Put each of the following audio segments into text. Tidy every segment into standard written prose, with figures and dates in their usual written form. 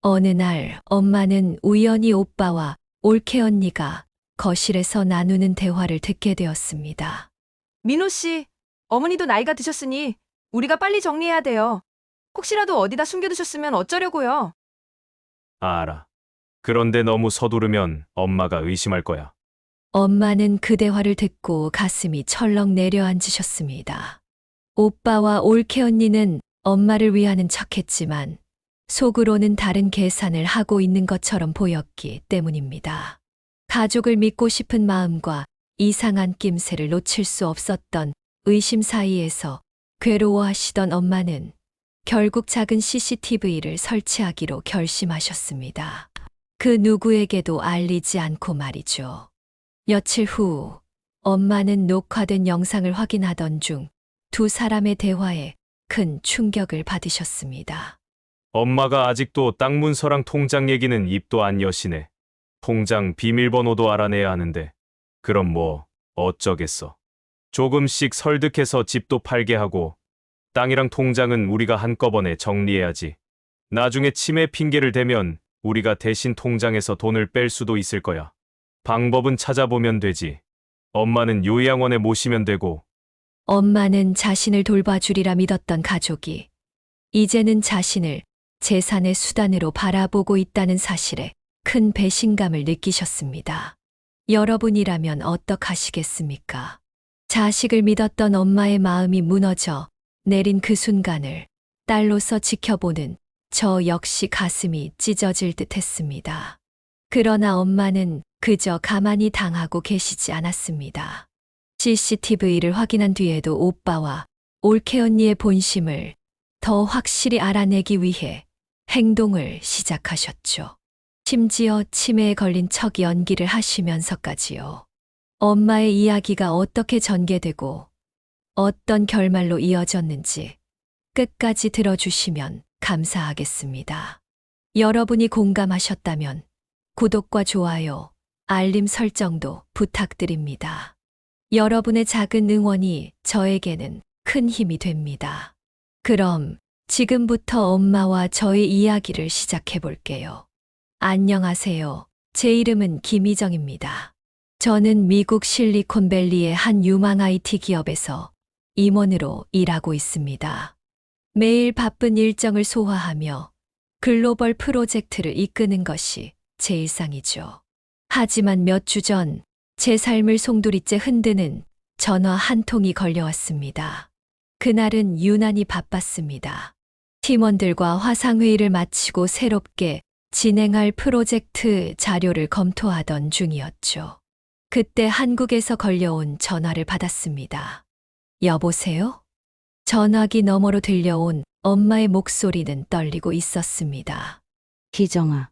어느 날 엄마는 우연히 오빠와 올케 언니가 거실에서 나누는 대화를 듣게 되었습니다. 민호 씨, 어머니도 나이가 드셨으니 우리가 빨리 정리해야 돼요. 혹시라도 어디다 숨겨두셨으면 어쩌려고요? 알아. 그런데 너무 서두르면 엄마가 의심할 거야. 엄마는 그 대화를 듣고 가슴이 철렁 내려앉으셨습니다. 오빠와 올케 언니는 엄마를 위하는 척했지만 속으로는 다른 계산을 하고 있는 것처럼 보였기 때문입니다. 가족을 믿고 싶은 마음과 이상한 낌새를 놓칠 수 없었던 의심 사이에서 괴로워하시던 엄마는 결국 작은 CCTV를 설치하기로 결심하셨습니다. 그 누구에게도 알리지 않고 말이죠. 며칠 후 엄마는 녹화된 영상을 확인하던 중 두 사람의 대화에 큰 충격을 받으셨습니다. 엄마가 아직도 땅 문서랑 통장 얘기는 입도 안 여시네. 통장 비밀번호도 알아내야 하는데. 그럼 뭐 어쩌겠어. 조금씩 설득해서 집도 팔게 하고 땅이랑 통장은 우리가 한꺼번에 정리해야지. 나중에 치매 핑계를 대면 우리가 대신 통장에서 돈을 뺄 수도 있을 거야. 방법은 찾아보면 되지. 엄마는 요양원에 모시면 되고. 엄마는 자신을 돌봐주리라 믿었던 가족이 이제는 자신을 재산의 수단으로 바라보고 있다는 사실에 큰 배신감을 느끼셨습니다. 여러분이라면 어떡하시겠습니까? 자식을 믿었던 엄마의 마음이 무너져 내린 그 순간을 딸로서 지켜보는 저 역시 가슴이 찢어질 듯 했습니다. 그러나 엄마는 그저 가만히 당하고 계시지 않았습니다. CCTV를 확인한 뒤에도 오빠와 올케 언니의 본심을 더 확실히 알아내기 위해 행동을 시작하셨죠. 심지어 치매에 걸린 척 연기를 하시면서까지요. 엄마의 이야기가 어떻게 전개되고 어떤 결말로 이어졌는지 끝까지 들어주시면 감사하겠습니다. 여러분이 공감하셨다면 구독과 좋아요, 알림 설정도 부탁드립니다. 여러분의 작은 응원이 저에게는 큰 힘이 됩니다. 그럼 지금부터 엄마와 저의 이야기를 시작해 볼게요. 안녕하세요. 제 이름은 김희정입니다. 저는 미국 실리콘밸리의 한 유망 IT 기업에서 임원으로 일하고 있습니다. 매일 바쁜 일정을 소화하며 글로벌 프로젝트를 이끄는 것이 제 일상이죠. 하지만 몇 주 전 제 삶을 송두리째 흔드는 전화 한 통이 걸려왔습니다. 그날은 유난히 바빴습니다. 팀원들과 화상회의를 마치고 새롭게 진행할 프로젝트 자료를 검토하던 중이었죠. 그때 한국에서 걸려온 전화를 받았습니다. 여보세요? 전화기 너머로 들려온 엄마의 목소리는 떨리고 있었습니다. 희정아,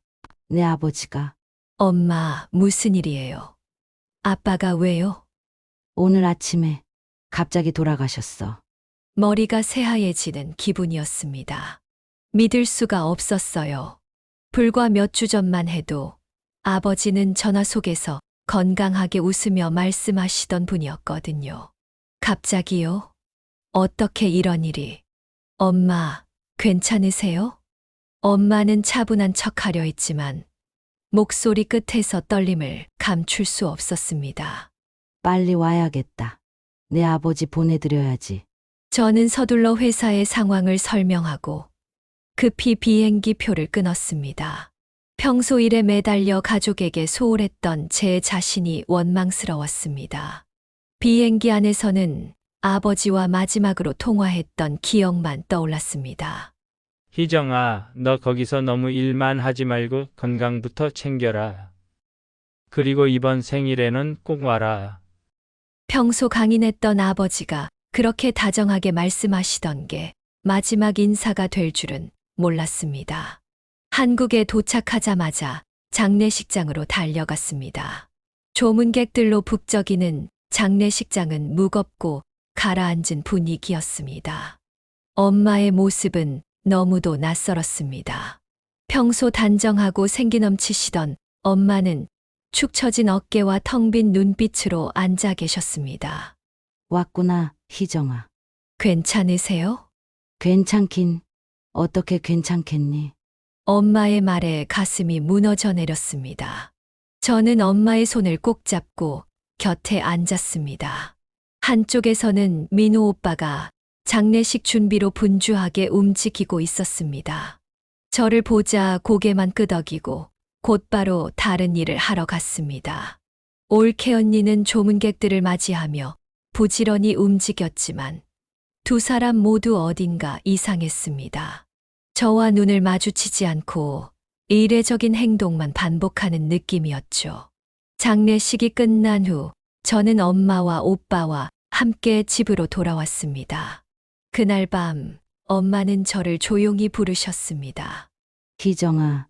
내 아버지가 엄마, 무슨 일이에요? 아빠가 왜요? 오늘 아침에 갑자기 돌아가셨어. 머리가 새하얘지는 기분이었습니다. 믿을 수가 없었어요. 불과 몇 주 전만 해도 아버지는 전화 속에서 건강하게 웃으며 말씀하시던 분이었거든요. 갑자기요? 어떻게 이런 일이? 엄마, 괜찮으세요? 엄마는 차분한 척하려 했지만 목소리 끝에서 떨림을 감출 수 없었습니다. 빨리 와야겠다. 내 아버지 보내드려야지. 저는 서둘러 회사의 상황을 설명하고 급히 비행기 표를 끊었습니다. 평소 일에 매달려 가족에게 소홀했던 제 자신이 원망스러웠습니다. 비행기 안에서는 아버지와 마지막으로 통화했던 기억만 떠올랐습니다. 희정아, 너 거기서 너무 일만 하지 말고 건강부터 챙겨라. 그리고 이번 생일에는 꼭 와라. 평소 강인했던 아버지가 그렇게 다정하게 말씀하시던 게 마지막 인사가 될 줄은 몰랐습니다. 한국에 도착하자마자 장례식장으로 달려갔습니다. 조문객들로 북적이는 장례식장은 무겁고 가라앉은 분위기였습니다. 엄마의 모습은 너무도 낯설었습니다. 평소 단정하고 생기 넘치시던 엄마는 축 처진 어깨와 텅 빈 눈빛으로 앉아 계셨습니다. 왔구나, 희정아. 괜찮으세요? 괜찮긴. 어떻게 괜찮겠니? 엄마의 말에 가슴이 무너져 내렸습니다. 저는 엄마의 손을 꼭 잡고 곁에 앉았습니다. 한쪽에서는 민호 오빠가 장례식 준비로 분주하게 움직이고 있었습니다. 저를 보자 고개만 끄덕이고 곧바로 다른 일을 하러 갔습니다. 올케 언니는 조문객들을 맞이하며 부지런히 움직였지만 두 사람 모두 어딘가 이상했습니다. 저와 눈을 마주치지 않고 이례적인 행동만 반복하는 느낌이었죠. 장례식이 끝난 후 저는 엄마와 오빠와 함께 집으로 돌아왔습니다. 그날 밤 엄마는 저를 조용히 부르셨습니다. 희정아,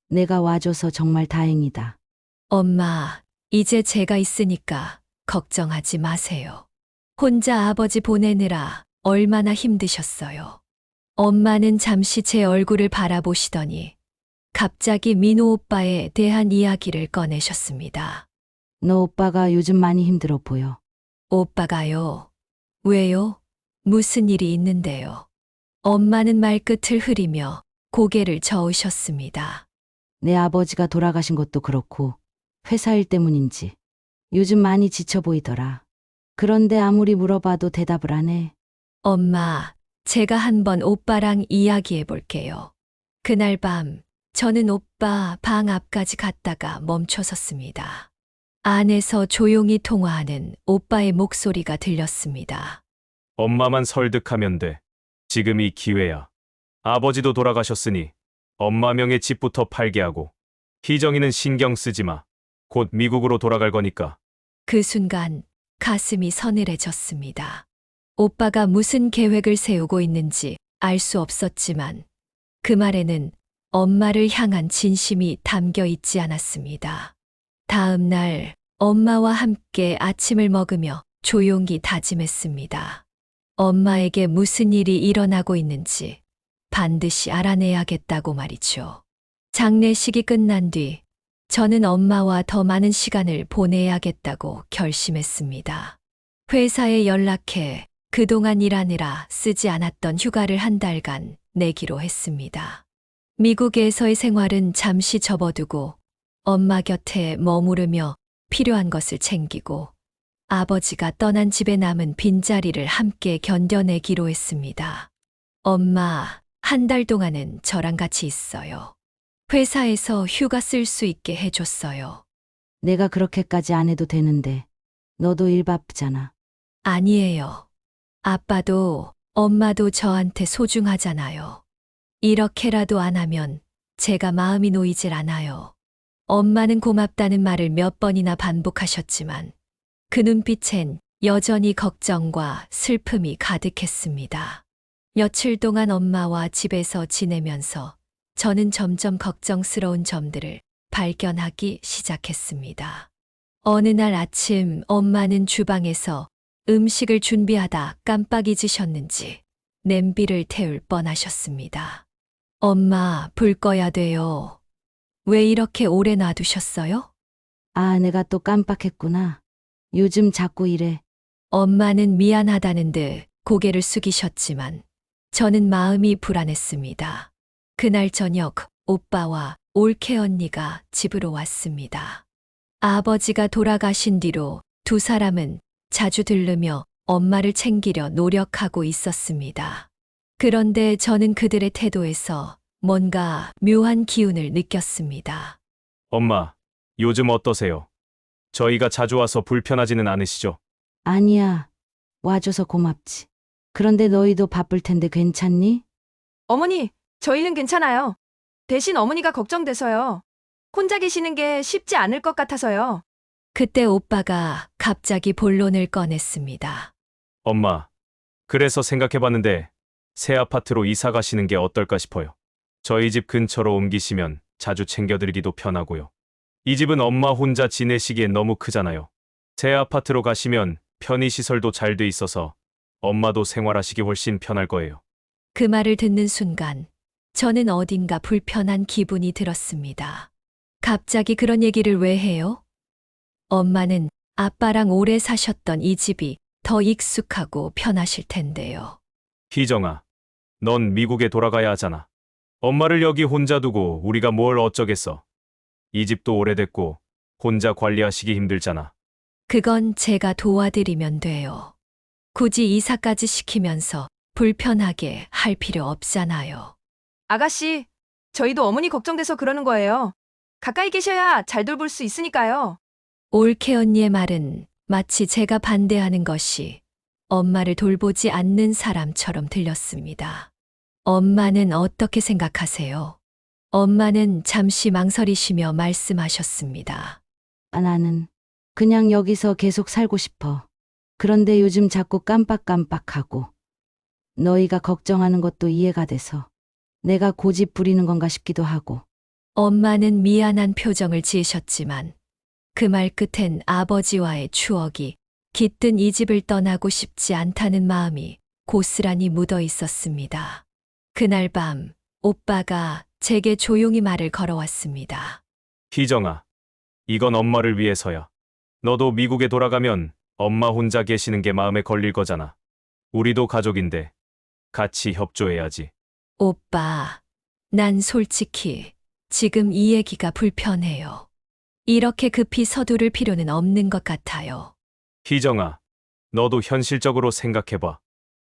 내가 와줘서 정말 다행이다. 엄마, 이제 제가 있으니까 걱정하지 마세요. 혼자 아버지 보내느라 얼마나 힘드셨어요. 엄마는 잠시 제 얼굴을 바라보시더니 갑자기 민호 오빠에 대한 이야기를 꺼내셨습니다. 너 오빠가 요즘 많이 힘들어 보여. 오빠가요? 왜요? 무슨 일이 있는데요? 엄마는 말끝을 흐리며 고개를 저으셨습니다. 내 아버지가 돌아가신 것도 그렇고 회사 일 때문인지 요즘 많이 지쳐 보이더라. 그런데 아무리 물어봐도 대답을 안 해. 엄마, 제가 한번 오빠랑 이야기해 볼게요. 그날 밤 저는 오빠 방 앞까지 갔다가 멈춰섰습니다. 안에서 조용히 통화하는 오빠의 목소리가 들렸습니다. 엄마만 설득하면 돼. 지금이 기회야. 아버지도 돌아가셨으니 엄마 명의 집부터 팔게 하고 희정이는 신경 쓰지 마. 곧 미국으로 돌아갈 거니까. 그 순간 가슴이 서늘해졌습니다. 오빠가 무슨 계획을 세우고 있는지 알 수 없었지만 그 말에는 엄마를 향한 진심이 담겨 있지 않았습니다. 다음 날 엄마와 함께 아침을 먹으며 조용히 다짐했습니다. 엄마에게 무슨 일이 일어나고 있는지 반드시 알아내야겠다고 말이죠. 장례식이 끝난 뒤 저는 엄마와 더 많은 시간을 보내야겠다고 결심했습니다. 회사에 연락해 그동안 일하느라 쓰지 않았던 휴가를 한 달간 내기로 했습니다. 미국에서의 생활은 잠시 접어두고 엄마 곁에 머무르며 필요한 것을 챙기고 아버지가 떠난 집에 남은 빈자리를 함께 견뎌내기로 했습니다. 엄마, 한 달 동안은 저랑 같이 있어요. 회사에서 휴가 쓸 수 있게 해줬어요. 내가 그렇게까지 안 해도 되는데 너도 일 바쁘잖아. 아니에요. 아빠도 엄마도 저한테 소중하잖아요. 이렇게라도 안 하면 제가 마음이 놓이질 않아요. 엄마는 고맙다는 말을 몇 번이나 반복하셨지만 그 눈빛엔 여전히 걱정과 슬픔이 가득했습니다. 며칠 동안 엄마와 집에서 지내면서 저는 점점 걱정스러운 점들을 발견하기 시작했습니다. 어느 날 아침 엄마는 주방에서 음식을 준비하다 깜빡 잊으셨는지 냄비를 태울 뻔하셨습니다. 엄마, 불 꺼야 돼요. 왜 이렇게 오래 놔두셨어요? 아, 내가 또 깜빡했구나. 요즘 자꾸 이래. 엄마는 미안하다는 듯 고개를 숙이셨지만 저는 마음이 불안했습니다. 그날 저녁 오빠와 올케 언니가 집으로 왔습니다. 아버지가 돌아가신 뒤로 두 사람은 자주 들르며 엄마를 챙기려 노력하고 있었습니다. 그런데 저는 그들의 태도에서 뭔가 묘한 기운을 느꼈습니다. 엄마, 요즘 어떠세요? 저희가 자주 와서 불편하지는 않으시죠? 아니야. 와줘서 고맙지. 그런데 너희도 바쁠 텐데 괜찮니? 어머니, 저희는 괜찮아요. 대신 어머니가 걱정돼서요. 혼자 계시는 게 쉽지 않을 것 같아서요. 그때 오빠가 갑자기 본론을 꺼냈습니다. 엄마, 그래서 생각해봤는데 새 아파트로 이사 가시는 게 어떨까 싶어요. 저희 집 근처로 옮기시면 자주 챙겨드리기도 편하고요. 이 집은 엄마 혼자 지내시기엔 너무 크잖아요. 새 아파트로 가시면 편의시설도 잘 돼 있어서 엄마도 생활하시기 훨씬 편할 거예요. 그 말을 듣는 순간 저는 어딘가 불편한 기분이 들었습니다. 갑자기 그런 얘기를 왜 해요? 엄마는 아빠랑 오래 사셨던 이 집이 더 익숙하고 편하실 텐데요. 희정아, 넌 미국에 돌아가야 하잖아. 엄마를 여기 혼자 두고 우리가 뭘 어쩌겠어. 이 집도 오래됐고 혼자 관리하시기 힘들잖아. 그건 제가 도와드리면 돼요. 굳이 이사까지 시키면서 불편하게 할 필요 없잖아요. 아가씨, 저희도 어머니 걱정돼서 그러는 거예요. 가까이 계셔야 잘 돌볼 수 있으니까요. 올케 언니의 말은 마치 제가 반대하는 것이 엄마를 돌보지 않는 사람처럼 들렸습니다. 엄마는 어떻게 생각하세요? 엄마는 잠시 망설이시며 말씀하셨습니다. 나는 그냥 여기서 계속 살고 싶어. 그런데 요즘 자꾸 깜빡깜빡하고 너희가 걱정하는 것도 이해가 돼서 내가 고집 부리는 건가 싶기도 하고. 엄마는 미안한 표정을 지으셨지만 그 말 끝엔 아버지와의 추억이 깃든 이 집을 떠나고 싶지 않다는 마음이 고스란히 묻어 있었습니다. 그날 밤 오빠가 제게 조용히 말을 걸어왔습니다. 희정아, 이건 엄마를 위해서야. 너도 미국에 돌아가면 엄마 혼자 계시는 게 마음에 걸릴 거잖아. 우리도 가족인데 같이 협조해야지. 오빠, 난 솔직히 지금 이 얘기가 불편해요. 이렇게 급히 서두를 필요는 없는 것 같아요. 희정아, 너도 현실적으로 생각해봐.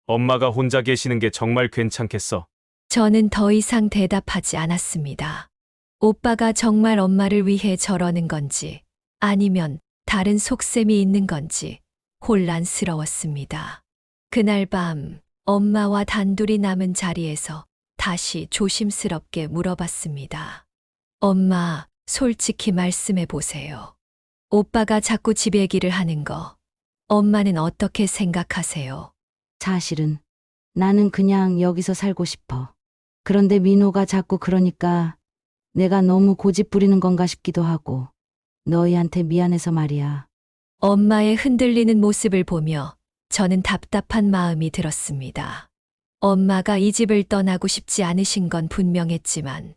엄마가 혼자 계시는 게 정말 괜찮겠어? 저는 더 이상 대답하지 않았습니다. 오빠가 정말 엄마를 위해 저러는 건지 아니면 다른 속셈이 있는 건지 혼란스러웠습니다. 그날 밤 엄마와 단둘이 남은 자리에서 다시 조심스럽게 물어봤습니다. 엄마, 솔직히 말씀해 보세요. 오빠가 자꾸 집 얘기를 하는 거, 엄마는 어떻게 생각하세요? 사실은 나는 그냥 여기서 살고 싶어. 그런데 민호가 자꾸 그러니까 내가 너무 고집 부리는 건가 싶기도 하고 너희한테 미안해서 말이야. 엄마의 흔들리는 모습을 보며 저는 답답한 마음이 들었습니다. 엄마가 이 집을 떠나고 싶지 않으신 건 분명했지만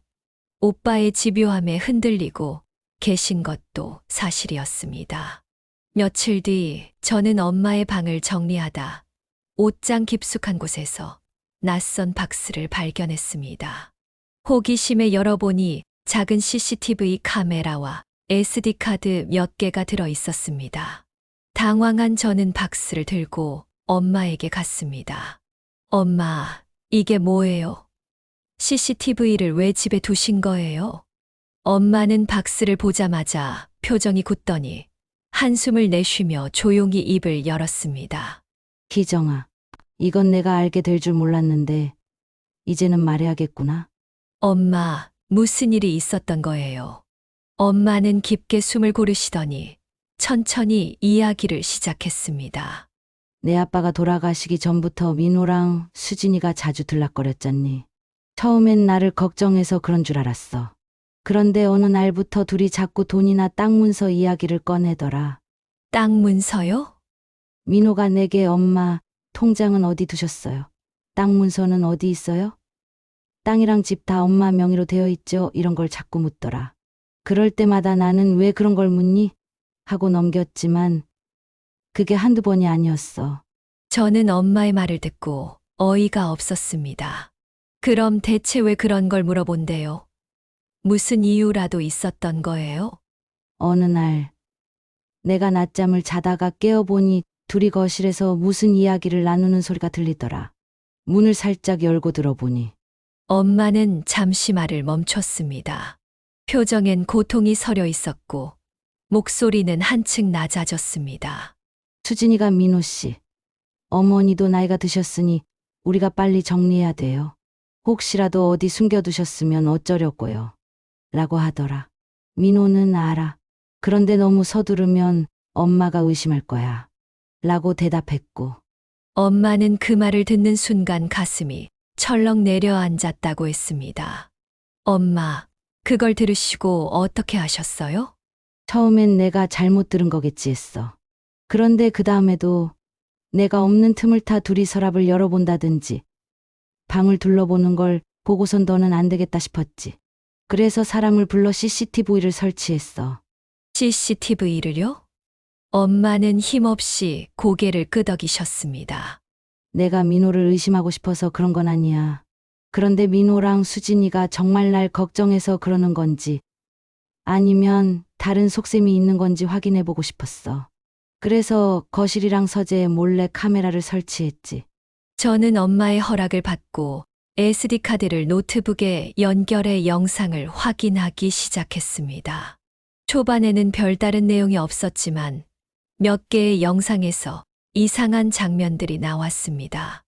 오빠의 집요함에 흔들리고 계신 것도 사실이었습니다. 며칠 뒤 저는 엄마의 방을 정리하다 옷장 깊숙한 곳에서 낯선 박스를 발견했습니다. 호기심에 열어보니 작은 CCTV 카메라와 SD카드 몇 개가 들어 있었습니다. 당황한 저는 박스를 들고 엄마에게 갔습니다. 엄마, 이게 뭐예요? CCTV를 왜 집에 두신 거예요? 엄마는 박스를 보자마자 표정이 굳더니 한숨을 내쉬며 조용히 입을 열었습니다. 희정아, 이건 내가 알게 될 줄 몰랐는데 이제는 말해야겠구나. 엄마, 무슨 일이 있었던 거예요? 엄마는 깊게 숨을 고르시더니 천천히 이야기를 시작했습니다. 내 아빠가 돌아가시기 전부터 민호랑 수진이가 자주 들락거렸잖니. 처음엔 나를 걱정해서 그런 줄 알았어. 그런데 어느 날부터 둘이 자꾸 돈이나 땅 문서 이야기를 꺼내더라. 땅 문서요? 민호가 내게 엄마, 통장은 어디 두셨어요? 땅 문서는 어디 있어요? 땅이랑 집 다 엄마 명의로 되어 있죠? 이런 걸 자꾸 묻더라. 그럴 때마다 나는 왜 그런 걸 묻니? 하고 넘겼지만 그게 한두 번이 아니었어. 저는 엄마의 말을 듣고 어이가 없었습니다. 그럼 대체 왜 그런 걸 물어본대요? 무슨 이유라도 있었던 거예요? 어느 날 내가 낮잠을 자다가 깨어보니 둘이 거실에서 무슨 이야기를 나누는 소리가 들리더라. 문을 살짝 열고 들어보니 엄마는 잠시 말을 멈췄습니다. 표정엔 고통이 서려 있었고 목소리는 한층 낮아졌습니다. 수진이가 민호 씨, 어머니도 나이가 드셨으니 우리가 빨리 정리해야 돼요. 혹시라도 어디 숨겨두셨으면 어쩌려고요. 라고 하더라. 민호는 알아. 그런데 너무 서두르면 엄마가 의심할 거야. 라고 대답했고. 엄마는 그 말을 듣는 순간 가슴이 철렁 내려앉았다고 했습니다. 엄마, 그걸 들으시고 어떻게 하셨어요? 처음엔 내가 잘못 들은 거겠지 했어. 그런데 그 다음에도 내가 없는 틈을 타 둘이 서랍을 열어본다든지 방을 둘러보는 걸 보고선 더는 안 되겠다 싶었지. 그래서 사람을 불러 CCTV를 설치했어. CCTV를요? 엄마는 힘없이 고개를 끄덕이셨습니다. 내가 민호를 의심하고 싶어서 그런 건 아니야. 그런데 민호랑 수진이가 정말 날 걱정해서 그러는 건지 아니면 다른 속셈이 있는 건지 확인해 보고 싶었어. 그래서 거실이랑 서재에 몰래 카메라를 설치했지. 저는 엄마의 허락을 받고 SD카드를 노트북에 연결해 영상을 확인하기 시작했습니다. 초반에는 별다른 내용이 없었지만 몇 개의 영상에서 이상한 장면들이 나왔습니다.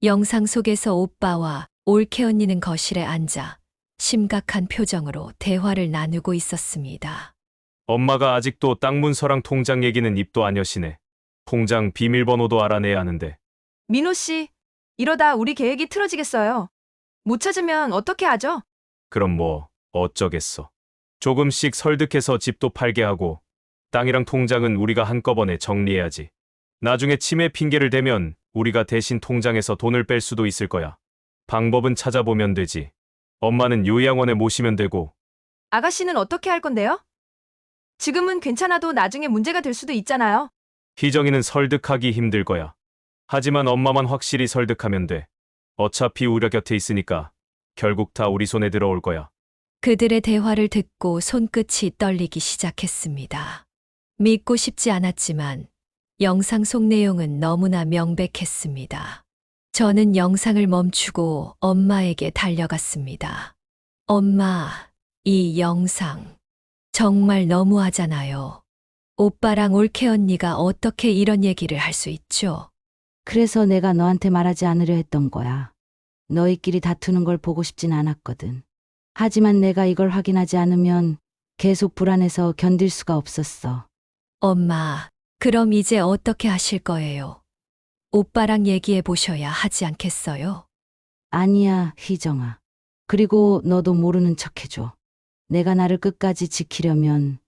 영상 속에서 오빠와 올케 언니는 거실에 앉아 심각한 표정으로 대화를 나누고 있었습니다. 엄마가 아직도 땅 문서랑 통장 얘기는 입도 안 여시네. 통장 비밀번호도 알아내야 하는데. 민호 씨, 이러다 우리 계획이 틀어지겠어요. 못 찾으면 어떻게 하죠? 그럼 뭐 어쩌겠어. 조금씩 설득해서 집도 팔게 하고 땅이랑 통장은 우리가 한꺼번에 정리해야지. 나중에 치매 핑계를 대면 우리가 대신 통장에서 돈을 뺄 수도 있을 거야. 방법은 찾아보면 되지. 엄마는 요양원에 모시면 되고. 아가씨는 어떻게 할 건데요? 지금은 괜찮아도 나중에 문제가 될 수도 있잖아요. 희정이는 설득하기 힘들 거야. 하지만 엄마만 확실히 설득하면 돼. 어차피 우리 곁에 있으니까 결국 다 우리 손에 들어올 거야. 그들의 대화를 듣고 손끝이 떨리기 시작했습니다. 믿고 싶지 않았지만 영상 속 내용은 너무나 명백했습니다. 저는 영상을 멈추고 엄마에게 달려갔습니다. 엄마, 이 영상 정말 너무하잖아요. 오빠랑 올케 언니가 어떻게 이런 얘기를 할 수 있죠? 그래서 내가 너한테 말하지 않으려 했던 거야. 너희끼리 다투는 걸 보고 싶진 않았거든. 하지만 내가 이걸 확인하지 않으면 계속 불안해서 견딜 수가 없었어. 엄마, 그럼 이제 어떻게 하실 거예요? 오빠랑 얘기해 보셔야 하지 않겠어요? 아니야, 희정아. 그리고 너도 모르는 척 해줘. 내가 나를 끝까지 지키려면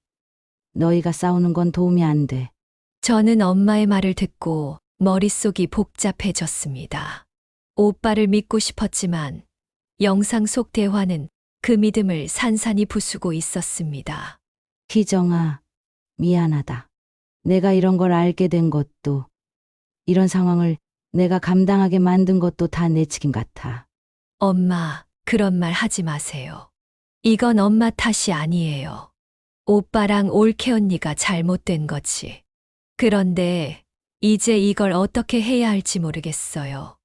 너희가 싸우는 건 도움이 안 돼. 저는 엄마의 말을 듣고 머릿속이 복잡해졌습니다. 오빠를 믿고 싶었지만 영상 속 대화는 그 믿음을 산산이 부수고 있었습니다. 희정아, 미안하다. 내가 이런 걸 알게 된 것도, 이런 상황을 내가 감당하게 만든 것도 다 내 책임 같아. 엄마, 그런 말 하지 마세요. 이건 엄마 탓이 아니에요. 오빠랑 올케 언니가 잘못된 거지. 그런데 이제 이걸 어떻게 해야 할지 모르겠어요.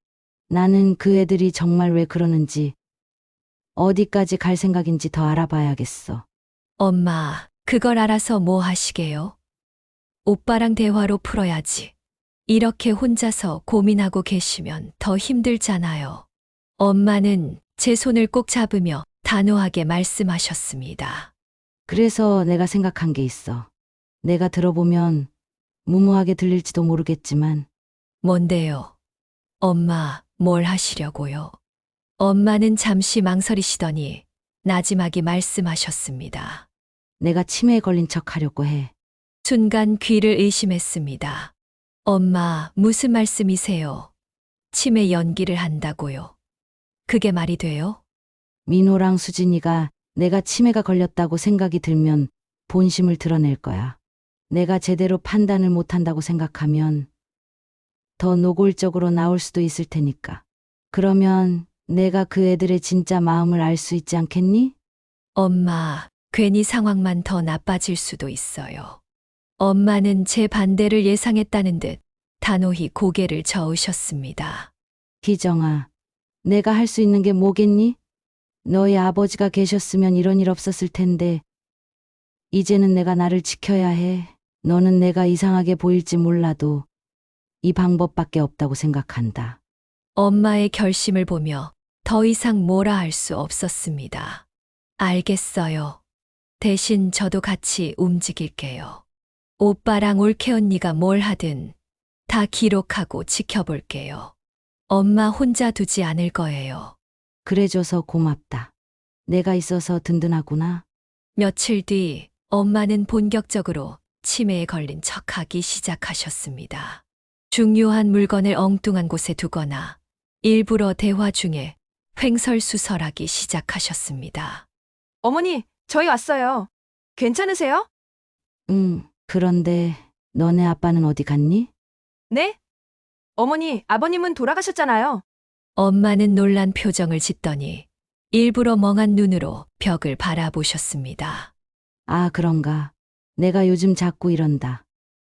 나는 그 애들이 정말 왜 그러는지, 어디까지 갈 생각인지 더 알아봐야겠어. 엄마, 그걸 알아서 뭐 하시게요? 오빠랑 대화로 풀어야지. 이렇게 혼자서 고민하고 계시면 더 힘들잖아요. 엄마는 제 손을 꼭 잡으며 단호하게 말씀하셨습니다. 그래서 내가 생각한 게 있어. 내가 들어보면 무모하게 들릴지도 모르겠지만, 뭔데요? 엄마, 뭘 하시려고요? 엄마는 잠시 망설이시더니 나지막이 말씀하셨습니다. 내가 치매에 걸린 척 하려고 해. 순간 귀를 의심했습니다. 엄마, 무슨 말씀이세요? 치매 연기를 한다고요? 그게 말이 돼요? 민호랑 수진이가 내가 치매가 걸렸다고 생각이 들면 본심을 드러낼 거야. 내가 제대로 판단을 못한다고 생각하면 더 노골적으로 나올 수도 있을 테니까. 그러면 내가 그 애들의 진짜 마음을 알 수 있지 않겠니? 엄마, 괜히 상황만 더 나빠질 수도 있어요. 엄마는 제 반대를 예상했다는 듯 단호히 고개를 저으셨습니다. 희정아, 내가 할 수 있는 게 뭐겠니? 너희 아버지가 계셨으면 이런 일 없었을 텐데, 이제는 내가 나를 지켜야 해. 너는 내가 이상하게 보일지 몰라도 이 방법밖에 없다고 생각한다. 엄마의 결심을 보며 더 이상 뭐라 할 수 없었습니다. 알겠어요. 대신 저도 같이 움직일게요. 오빠랑 올케 언니가 뭘 하든 다 기록하고 지켜볼게요. 엄마 혼자 두지 않을 거예요. 그래줘서 고맙다. 내가 있어서 든든하구나. 며칠 뒤 엄마는 본격적으로 치매에 걸린 척하기 시작하셨습니다. 중요한 물건을 엉뚱한 곳에 두거나 일부러 대화 중에 횡설수설하기 시작하셨습니다. 어머니, 저희 왔어요. 괜찮으세요? 그런데 너네 아빠는 어디 갔니? 네? 어머니, 아버님은 돌아가셨잖아요. 엄마는 놀란 표정을 짓더니 일부러 멍한 눈으로 벽을 바라보셨습니다. 아, 그런가. 내가 요즘 자꾸 이런다.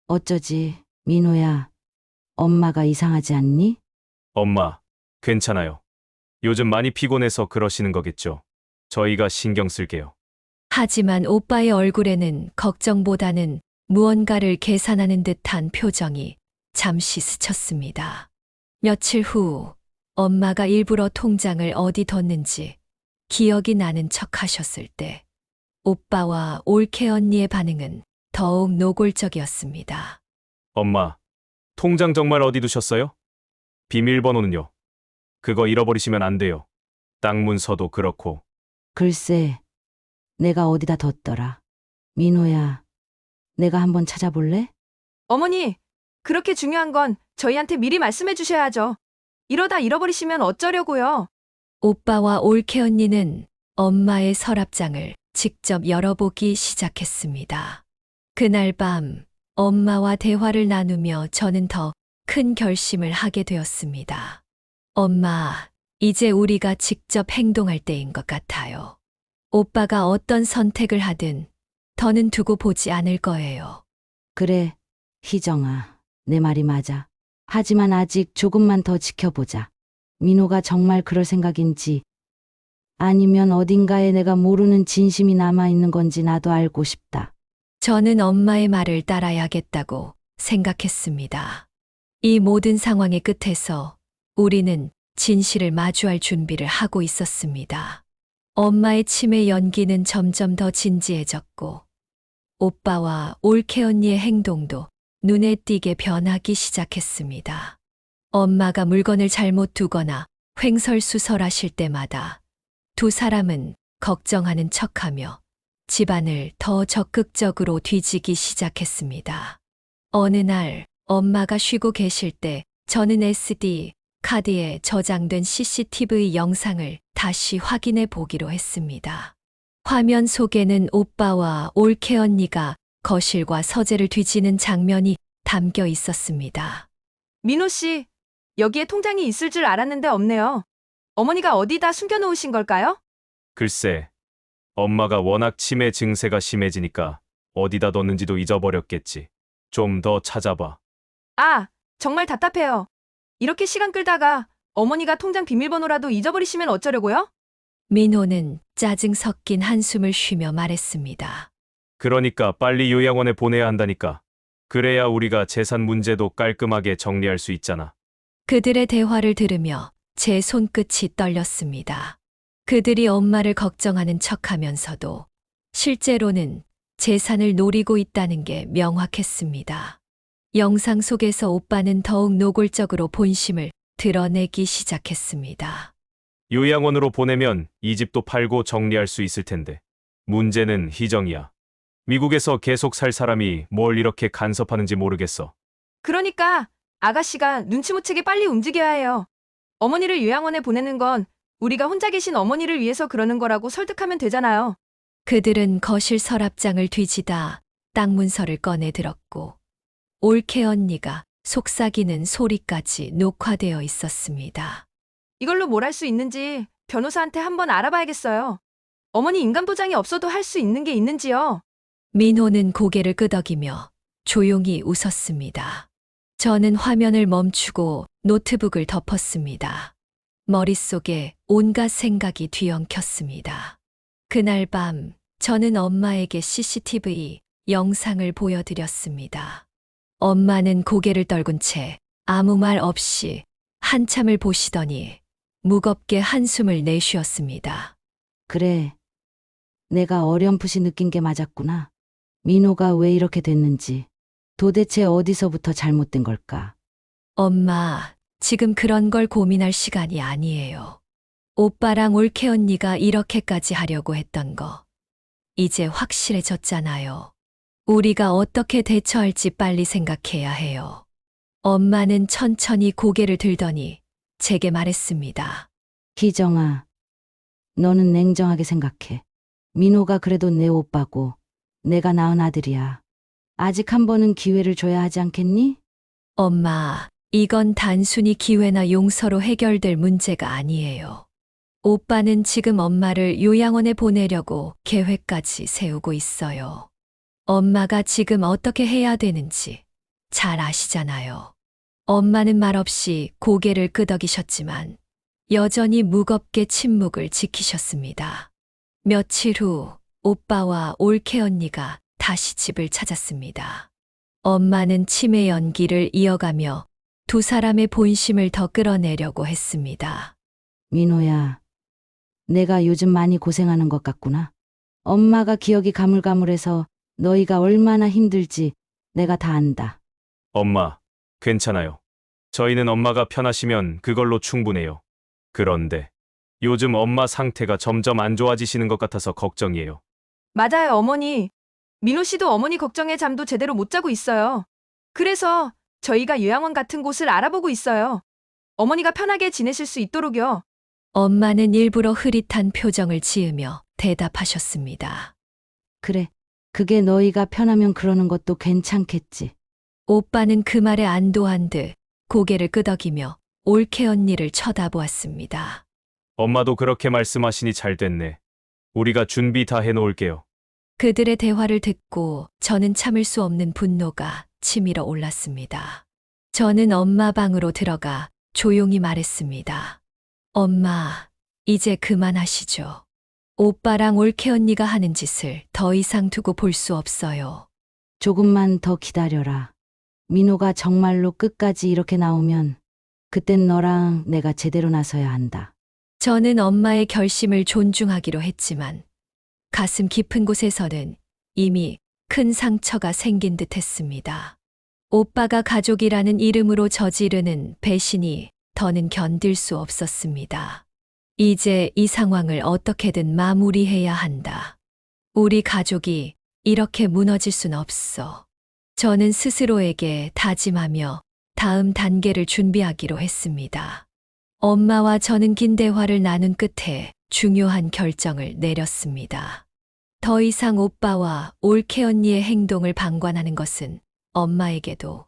어쩌지, 민호야. 엄마가 이상하지 않니? 엄마, 괜찮아요. 요즘 많이 피곤해서 그러시는 거겠죠. 저희가 신경 쓸게요. 하지만 오빠의 얼굴에는 걱정보다는 무언가를 계산하는 듯한 표정이 잠시 스쳤습니다. 며칠 후 엄마가 일부러 통장을 어디 뒀는지 기억이 나는 척 하셨을 때 오빠와 올케 언니의 반응은 더욱 노골적이었습니다. 엄마, 통장 정말 어디 두셨어요? 비밀번호는요? 그거 잃어버리시면 안 돼요. 땅 문서도 그렇고. 글쎄, 내가 어디다 뒀더라. 민호야, 내가 한번 찾아볼래? 어머니, 그렇게 중요한 건 저희한테 미리 말씀해 주셔야죠. 이러다 잃어버리시면 어쩌려고요? 오빠와 올케 언니는 엄마의 서랍장을 직접 열어보기 시작했습니다. 그날 밤 엄마와 대화를 나누며 저는 더 큰 결심을 하게 되었습니다. 엄마, 이제 우리가 직접 행동할 때인 것 같아요. 오빠가 어떤 선택을 하든 더는 두고 보지 않을 거예요. 그래, 희정아, 내 말이 맞아. 하지만 아직 조금만 더 지켜보자. 민호가 정말 그럴 생각인지, 아니면 어딘가에 내가 모르는 진심이 남아있는 건지 나도 알고 싶다. 저는 엄마의 말을 따라야겠다고 생각했습니다. 이 모든 상황의 끝에서 우리는 진실을 마주할 준비를 하고 있었습니다. 엄마의 치매 연기는 점점 더 진지해졌고 오빠와 올케 언니의 행동도 눈에 띄게 변하기 시작했습니다. 엄마가 물건을 잘못 두거나 횡설수설하실 때마다 두 사람은 걱정하는 척하며 집안을 더 적극적으로 뒤지기 시작했습니다. 어느 날 엄마가 쉬고 계실 때 저는 SD 카드에 저장된 CCTV 영상을 다시 확인해 보기로 했습니다. 화면 속에는 오빠와 올케 언니가 거실과 서재를 뒤지는 장면이 담겨 있었습니다. 민호 씨, 여기에 통장이 있을 줄 알았는데 없네요. 어머니가 어디다 숨겨놓으신 걸까요? 글쎄, 엄마가 워낙 치매 증세가 심해지니까 어디다 뒀는지도 잊어버렸겠지. 좀 더 찾아봐. 아, 정말 답답해요. 이렇게 시간 끌다가 어머니가 통장 비밀번호라도 잊어버리시면 어쩌려고요? 민호는 짜증 섞인 한숨을 쉬며 말했습니다. 그러니까 빨리 요양원에 보내야 한다니까. 그래야 우리가 재산 문제도 깔끔하게 정리할 수 있잖아. 그들의 대화를 들으며 제 손끝이 떨렸습니다. 그들이 엄마를 걱정하는 척하면서도 실제로는 재산을 노리고 있다는 게 명확했습니다. 영상 속에서 오빠는 더욱 노골적으로 본심을 드러내기 시작했습니다. 요양원으로 보내면 이 집도 팔고 정리할 수 있을 텐데. 문제는 희정이야. 미국에서 계속 살 사람이 뭘 이렇게 간섭하는지 모르겠어. 그러니까 아가씨가 눈치 못 채게 빨리 움직여야 해요. 어머니를 요양원에 보내는 건 우리가 혼자 계신 어머니를 위해서 그러는 거라고 설득하면 되잖아요. 그들은 거실 서랍장을 뒤지다 땅 문서를 꺼내 들었고 올케 언니가 속삭이는 소리까지 녹화되어 있었습니다. 이걸로 뭘 할 수 있는지 변호사한테 한번 알아봐야겠어요. 어머니 인감도장이 없어도 할 수 있는 게 있는지요? 민호는 고개를 끄덕이며 조용히 웃었습니다. 저는 화면을 멈추고 노트북을 덮었습니다. 머릿속에 온갖 생각이 뒤엉켰습니다. 그날 밤 저는 엄마에게 CCTV 영상을 보여드렸습니다. 엄마는 고개를 떨군 채 아무 말 없이 한참을 보시더니 무겁게 한숨을 내쉬었습니다. 그래, 내가 어렴풋이 느낀 게 맞았구나. 민호가 왜 이렇게 됐는지, 도대체 어디서부터 잘못된 걸까? 엄마, 지금 그런 걸 고민할 시간이 아니에요. 오빠랑 올케 언니가 이렇게까지 하려고 했던 거, 이제 확실해졌잖아요. 우리가 어떻게 대처할지 빨리 생각해야 해요. 엄마는 천천히 고개를 들더니 제게 말했습니다. 희정아, 너는 냉정하게 생각해. 민호가 그래도 내 오빠고 내가 낳은 아들이야. 아직 한 번은 기회를 줘야 하지 않겠니? 엄마, 이건 단순히 기회나 용서로 해결될 문제가 아니에요. 오빠는 지금 엄마를 요양원에 보내려고 계획까지 세우고 있어요. 엄마가 지금 어떻게 해야 되는지 잘 아시잖아요. 엄마는 말없이 고개를 끄덕이셨지만 여전히 무겁게 침묵을 지키셨습니다. 며칠 후 오빠와 올케 언니가 다시 집을 찾았습니다. 엄마는 치매 연기를 이어가며 두 사람의 본심을 더 끌어내려고 했습니다. 민호야, 내가 요즘 많이 고생하는 것 같구나. 엄마가 기억이 가물가물해서 너희가 얼마나 힘들지 내가 다 안다. 엄마, 괜찮아요. 저희는 엄마가 편하시면 그걸로 충분해요. 그런데 요즘 엄마 상태가 점점 안 좋아지시는 것 같아서 걱정이에요. 맞아요, 어머니. 민호 씨도 어머니 걱정에 잠도 제대로 못 자고 있어요. 그래서 저희가 요양원 같은 곳을 알아보고 있어요. 어머니가 편하게 지내실 수 있도록요. 엄마는 일부러 흐릿한 표정을 지으며 대답하셨습니다. 그래, 그게 너희가 편하면 그러는 것도 괜찮겠지. 오빠는 그 말에 안도한 듯 고개를 끄덕이며 올케 언니를 쳐다보았습니다. 엄마도 그렇게 말씀하시니 잘 됐네. 우리가 준비 다 해놓을게요. 그들의 대화를 듣고 저는 참을 수 없는 분노가 치밀어 올랐습니다. 저는 엄마 방으로 들어가 조용히 말했습니다. 엄마, 이제 그만하시죠. 오빠랑 올케 언니가 하는 짓을 더 이상 두고 볼 수 없어요. 조금만 더 기다려라. 민호가 정말로 끝까지 이렇게 나오면 그땐 너랑 내가 제대로 나서야 한다. 저는 엄마의 결심을 존중하기로 했지만 가슴 깊은 곳에서는 이미 큰 상처가 생긴 듯 했습니다. 오빠가 가족이라는 이름으로 저지르는 배신이 더는 견딜 수 없었습니다. 이제 이 상황을 어떻게든 마무리해야 한다. 우리 가족이 이렇게 무너질 순 없어. 저는 스스로에게 다짐하며 다음 단계를 준비하기로 했습니다. 엄마와 저는 긴 대화를 나눈 끝에 중요한 결정을 내렸습니다. 더 이상 오빠와 올케 언니의 행동을 방관하는 것은 엄마에게도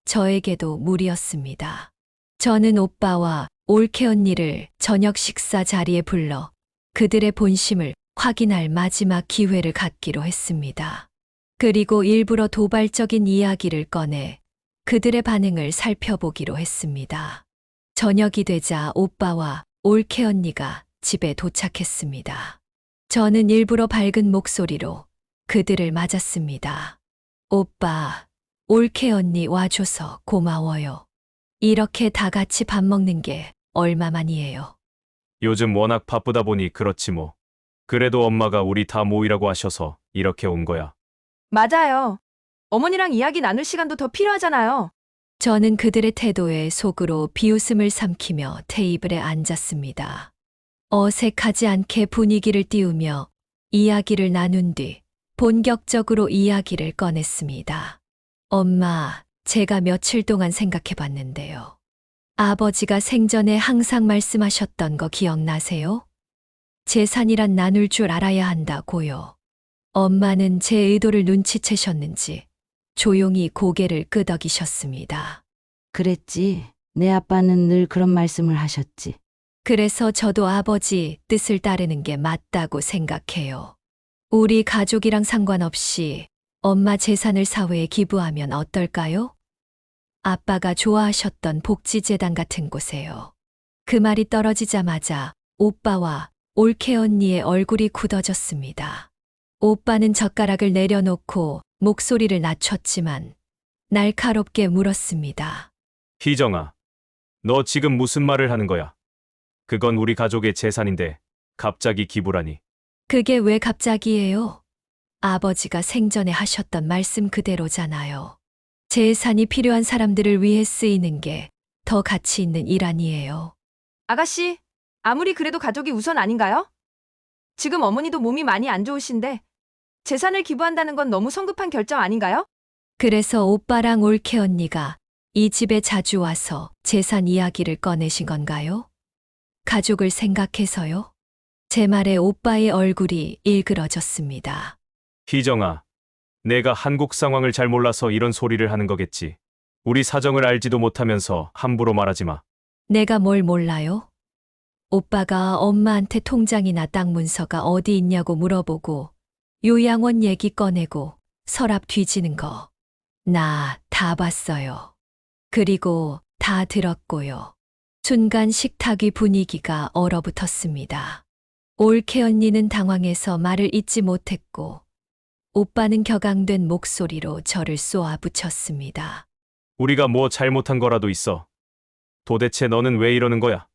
저에게도 무리였습니다. 저는 오빠와 올케 언니를 저녁 식사 자리에 불러 그들의 본심을 확인할 마지막 기회를 갖기로 했습니다. 그리고 일부러 도발적인 이야기를 꺼내 그들의 반응을 살펴보기로 했습니다. 저녁이 되자 오빠와 올케 언니가 집에 도착했습니다. 저는 일부러 밝은 목소리로 그들을 맞았습니다. 오빠, 올케 언니 와줘서 고마워요. 이렇게 다 같이 밥 먹는 게 얼마만이에요. 요즘 워낙 바쁘다 보니 그렇지 뭐. 그래도 엄마가 우리 다 모이라고 하셔서 이렇게 온 거야. 맞아요. 어머니랑 이야기 나눌 시간도 더 필요하잖아요. 저는 그들의 태도에 속으로 비웃음을 삼키며 테이블에 앉았습니다. 어색하지 않게 분위기를 띄우며 이야기를 나눈 뒤 본격적으로 이야기를 꺼냈습니다. 엄마, 제가 며칠 동안 생각해 봤는데요. 아버지가 생전에 항상 말씀하셨던 거 기억나세요? 재산이란 나눌 줄 알아야 한다고요. 엄마는 제 의도를 눈치채셨는지 조용히 고개를 끄덕이셨습니다. 그랬지. 내 아빠는 늘 그런 말씀을 하셨지. 그래서 저도 아버지 뜻을 따르는 게 맞다고 생각해요. 우리 가족이랑 상관없이 엄마 재산을 사회에 기부하면 어떨까요? 아빠가 좋아하셨던 복지재단 같은 곳에요. 그 말이 떨어지자마자 오빠와 올케 언니의 얼굴이 굳어졌습니다. 오빠는 젓가락을 내려놓고 목소리를 낮췄지만 날카롭게 물었습니다. 희정아, 너 지금 무슨 말을 하는 거야? 그건 우리 가족의 재산인데 갑자기 기부라니. 그게 왜 갑자기예요? 아버지가 생전에 하셨던 말씀 그대로잖아요. 재산이 필요한 사람들을 위해 쓰이는 게 더 가치 있는 일 아니에요. 아가씨, 아무리 그래도 가족이 우선 아닌가요? 지금 어머니도 몸이 많이 안 좋으신데 재산을 기부한다는 건 너무 성급한 결정 아닌가요? 그래서 오빠랑 올케 언니가 이 집에 자주 와서 재산 이야기를 꺼내신 건가요? 가족을 생각해서요? 제 말에 오빠의 얼굴이 일그러졌습니다. 희정아, 내가 한국 상황을 잘 몰라서 이런 소리를 하는 거겠지. 우리 사정을 알지도 못하면서 함부로 말하지 마. 내가 뭘 몰라요? 오빠가 엄마한테 통장이나 땅 문서가 어디 있냐고 물어보고 요양원 얘기 꺼내고 서랍 뒤지는 거. 나 다 봤어요. 그리고 다 들었고요. 순간 식탁 위 분위기가 얼어붙었습니다. 올케 언니는 당황해서 말을 잇지 못했고 오빠는 격앙된 목소리로 저를 쏘아붙였습니다. 우리가 뭐 잘못한 거라도 있어. 도대체 너는 왜 이러는 거야?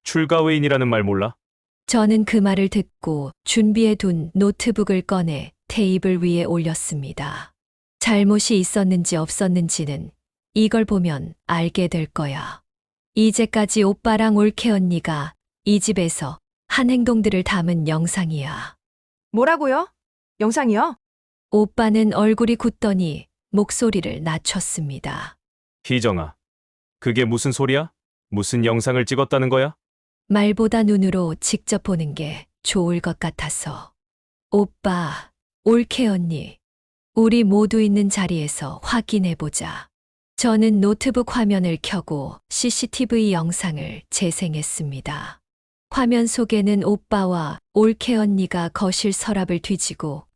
출가회인이라는 말 몰라? 저는 그 말을 듣고 준비해둔 노트북을 꺼내 테이블 위에 올렸습니다. 잘못이 있었는지 없었는지는 이걸 보면 알게 될 거야. 이제까지 오빠랑 올케 언니가 이 집에서 한 행동들을 담은 영상이야. 뭐라고요? 영상이요? 오빠는 얼굴이 굳더니 목소리를 낮췄습니다. 희정아, 그게 무슨 소리야? 무슨 영상을 찍었다는 거야? 말보다 눈으로 직접 보는 게 좋을 것 같아서. 오빠, 올케 언니, 우리 모두 있는 자리에서 확인해보자. 저는 노트북 화면을 켜고 CCTV 영상을 재생했습니다. 화면 속에는 오빠와 올케 언니가 거실 서랍을 뒤지고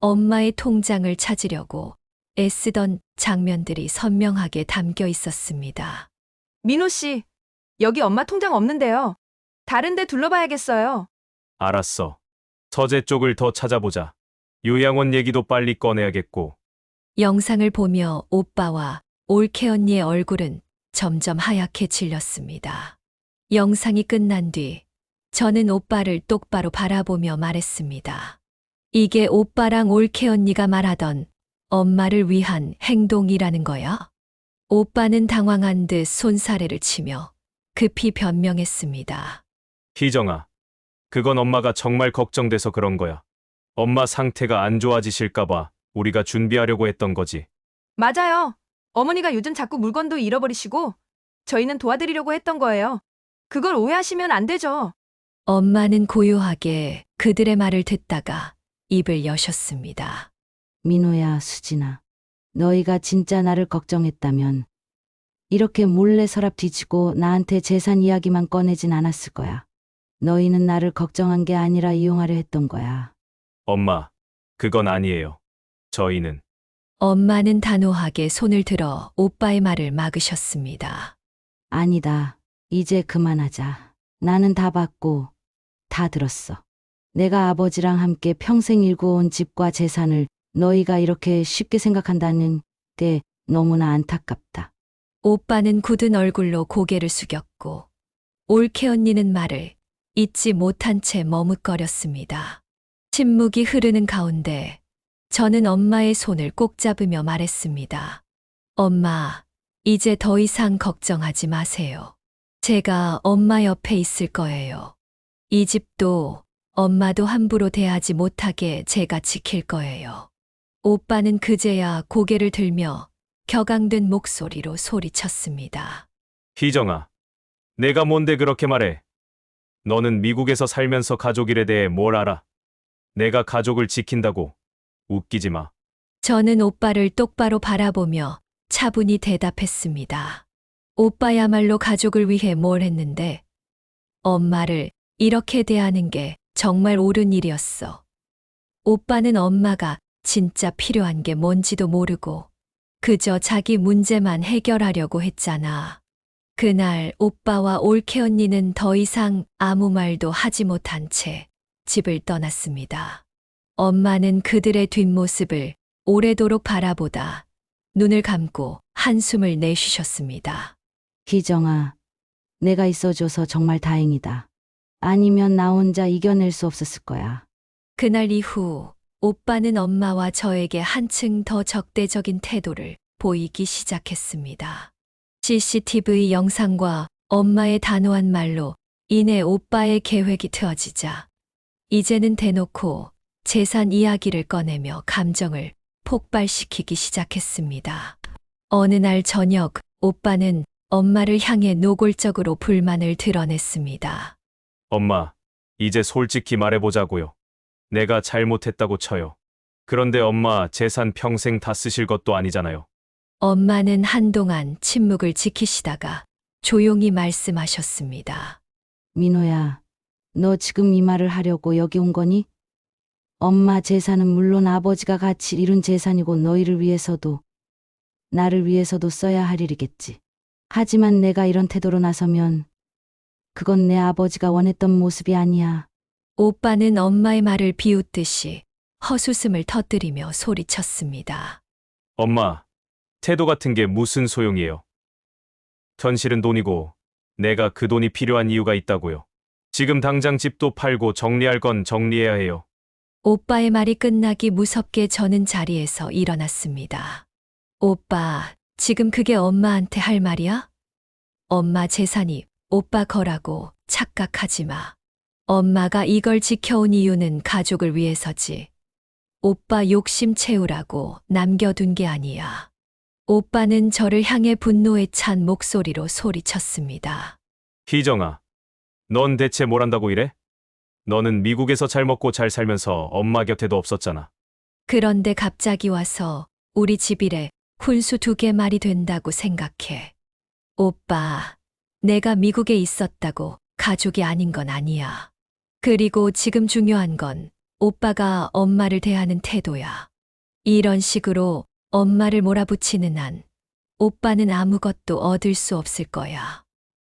엄마의 통장을 찾으려고 애쓰던 장면들이 선명하게 담겨 있었습니다. 민호 씨, 여기 엄마 통장 없는데요. 다른 데 둘러봐야겠어요. 알았어. 서재 쪽을 더 찾아보자. 요양원 얘기도 빨리 꺼내야겠고. 영상을 보며 오빠와 올케 언니의 얼굴은 점점 하얗게 질렸습니다. 영상이 끝난 뒤 저는 오빠를 똑바로 바라보며 말했습니다. 이게 오빠랑 올케 언니가 말하던 엄마를 위한 행동이라는 거야? 오빠는 당황한 듯 손사래를 치며 급히 변명했습니다. 희정아, 그건 엄마가 정말 걱정돼서 그런 거야. 엄마 상태가 안 좋아지실까봐 우리가 준비하려고 했던 거지. 맞아요. 어머니가 요즘 자꾸 물건도 잃어버리시고 저희는 도와드리려고 했던 거예요. 그걸 오해하시면 안 되죠. 엄마는 고요하게 그들의 말을 듣다가 입을 여셨습니다. 민호야, 수진아. 너희가 진짜 나를 걱정했다면 이렇게 몰래 서랍 뒤지고 나한테 재산 이야기만 꺼내진 않았을 거야. 너희는 나를 걱정한 게 아니라 이용하려 했던 거야. 엄마, 그건 아니에요. 저희는 엄마는 단호하게 손을 들어 오빠의 말을 막으셨습니다. 아니다. 이제 그만하자. 나는 다 봤고 다 들었어. 내가 아버지랑 함께 평생 일구어온 집과 재산을 너희가 이렇게 쉽게 생각한다는 게 너무나 안타깝다. 오빠는 굳은 얼굴로 고개를 숙였고 올케 언니는 말을 잊지 못한 채 머뭇거렸습니다. 침묵이 흐르는 가운데 저는 엄마의 손을 꼭 잡으며 말했습니다. 엄마, 이제 더 이상 걱정하지 마세요. 제가 엄마 옆에 있을 거예요. 이 집도 엄마도 함부로 대하지 못하게 제가 지킬 거예요. 오빠는 그제야 고개를 들며 격앙된 목소리로 소리쳤습니다. 희정아, 내가 뭔데 그렇게 말해? 너는 미국에서 살면서 가족 일에 대해 뭘 알아? 내가 가족을 지킨다고. 웃기지 마. 저는 오빠를 똑바로 바라보며 차분히 대답했습니다. 오빠야말로 가족을 위해 뭘 했는데 엄마를 이렇게 대하는 게 정말 옳은 일이었어. 오빠는 엄마가 진짜 필요한 게 뭔지도 모르고 그저 자기 문제만 해결하려고 했잖아. 그날 오빠와 올케 언니는 더 이상 아무 말도 하지 못한 채 집을 떠났습니다. 엄마는 그들의 뒷모습을 오래도록 바라보다 눈을 감고 한숨을 내쉬셨습니다. 희정아, 내가 있어줘서 정말 다행이다. 아니면 나 혼자 이겨낼 수 없었을 거야. 그날 이후 오빠는 엄마와 저에게 한층 더 적대적인 태도를 보이기 시작했습니다. CCTV 영상과 엄마의 단호한 말로 인해 오빠의 계획이 트어지자 이제는 대놓고 재산 이야기를 꺼내며 감정을 폭발시키기 시작했습니다. 어느 날 저녁 오빠는 엄마를 향해 노골적으로 불만을 드러냈습니다. 엄마, 이제 솔직히 말해보자고요. 내가 잘못했다고 쳐요. 그런데 엄마 재산 평생 다 쓰실 것도 아니잖아요. 엄마는 한동안 침묵을 지키시다가 조용히 말씀하셨습니다. 민호야, 너 지금 이 말을 하려고 여기 온 거니? 엄마 재산은 물론 아버지가 같이 이룬 재산이고 너희를 위해서도 나를 위해서도 써야 할 일이겠지. 하지만 내가 이런 태도로 나서면 그건 내 아버지가 원했던 모습이 아니야. 오빠는 엄마의 말을 비웃듯이 헛웃음을 터뜨리며 소리쳤습니다. 엄마, 태도 같은 게 무슨 소용이에요? 현실은 돈이고 내가 그 돈이 필요한 이유가 있다고요. 지금 당장 집도 팔고 정리할 건 정리해야 해요. 오빠의 말이 끝나기 무섭게 저는 자리에서 일어났습니다. 오빠, 지금 그게 엄마한테 할 말이야? 엄마 재산이 오빠 거라고 착각하지 마. 엄마가 이걸 지켜온 이유는 가족을 위해서지. 오빠 욕심 채우라고 남겨둔 게 아니야. 오빠는 저를 향해 분노에 찬 목소리로 소리쳤습니다. 희정아, 넌 대체 뭘 한다고 이래? 너는 미국에서 잘 먹고 잘 살면서 엄마 곁에도 없었잖아. 그런데 갑자기 와서 우리 집 일에 훈수 2개 말이 된다고 생각해. 오빠, 내가 미국에 있었다고 가족이 아닌 건 아니야. 그리고 지금 중요한 건 오빠가 엄마를 대하는 태도야. 이런 식으로 엄마를 몰아붙이는 한 오빠는 아무것도 얻을 수 없을 거야.